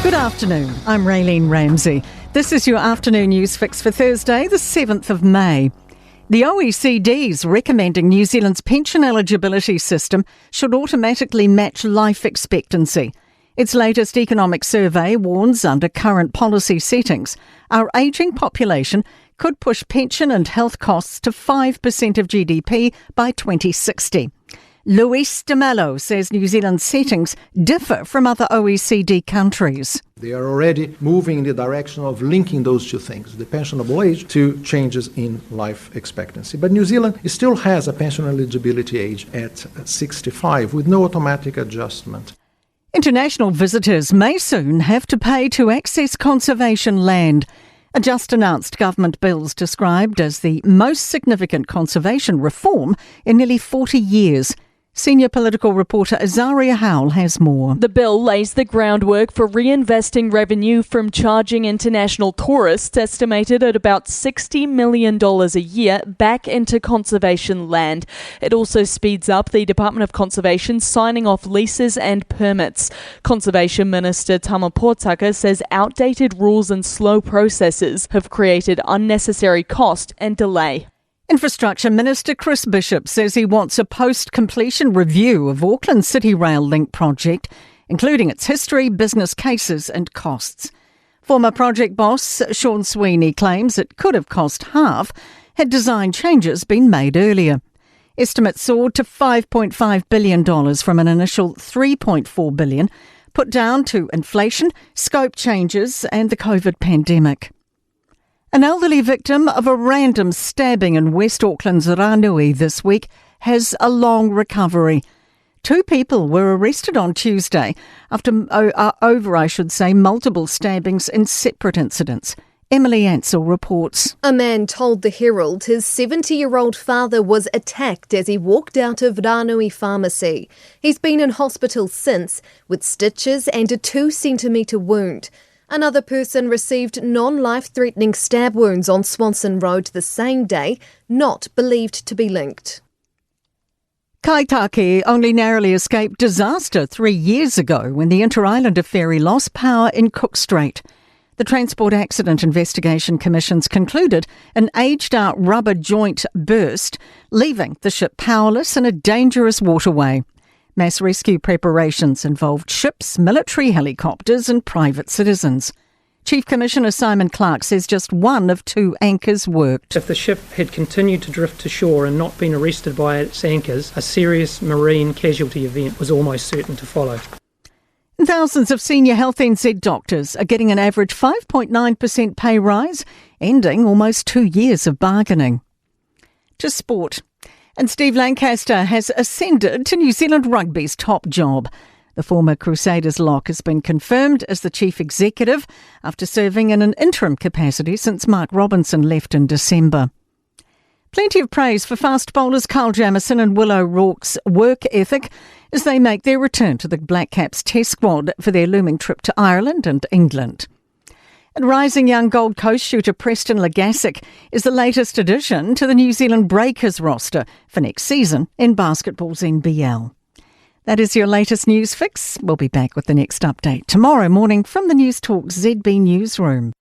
Good afternoon, I'm Raylene Ramsey. This is your afternoon news fix for Thursday, the 7th of May. The OECD's recommending New Zealand's pension eligibility system should automatically match life expectancy. Its latest economic survey warns under current policy settings, our ageing population could push pension and health costs to 5% of GDP by 2060. Luis de Mello says New Zealand's settings differ from other OECD countries. They are already moving in the direction of linking those two things, the pensionable age, to changes in life expectancy. But New Zealand still has a pension eligibility age at 65 with no automatic adjustment. International visitors may soon have to pay to access conservation land. A just-announced government bill's described as the most significant conservation reform in nearly 40 years. Senior political reporter Azaria Howell has more. The bill lays the groundwork for reinvesting revenue from charging international tourists, estimated at about $60 million a year, back into conservation land. It also speeds up the Department of Conservation signing off leases and permits. Conservation Minister Tama Potaka says outdated rules and slow processes have created unnecessary cost and delay. Infrastructure Minister Chris Bishop says he wants a post-completion review of Auckland City Rail Link project, including its history, business cases and costs. Former project boss Sean Sweeney claims it could have cost half had design changes been made earlier. Estimates soared to $5.5 billion from an initial $3.4 billion, put down to inflation, scope changes and the COVID pandemic. An elderly victim of a random stabbing in West Auckland's Ranui this week has a long recovery. 2 people were arrested on Tuesday after multiple stabbings in separate incidents. Emily Ansell reports. A man told the Herald his 70-year-old father was attacked as he walked out of Ranui Pharmacy. He's been in hospital since with stitches and a 2-centimetre wound. Another person received non-life-threatening stab wounds on Swanson Road the same day, not believed to be linked. Kaitaki only narrowly escaped disaster 3 years ago when the Inter-Islander ferry lost power in Cook Strait. The Transport Accident Investigation Commission's concluded an aged-out rubber joint burst, leaving the ship powerless in a dangerous waterway. Mass rescue preparations involved ships, military helicopters and private citizens. Chief Commissioner Simon Clark says just 1 of 2 anchors worked. If the ship had continued to drift to shore and not been arrested by its anchors, a serious marine casualty event was almost certain to follow. Thousands of senior Health NZ doctors are getting an average 5.9% pay rise, ending almost 2 years of bargaining. To sport. And Steve Lancaster has ascended to New Zealand Rugby's top job. The former Crusaders lock has been confirmed as the chief executive after serving in an interim capacity since Mark Robinson left in December. Plenty of praise for fast bowlers Carl Jamieson and Willow Rourke's work ethic as they make their return to the Black Caps test squad for their looming trip to Ireland and England. And rising young Gold Coast shooter Preston Legassick is the latest addition to the New Zealand Breakers roster for next season in basketball's NBL. That is your latest news fix. We'll be back with the next update tomorrow morning from the Newstalk ZB newsroom.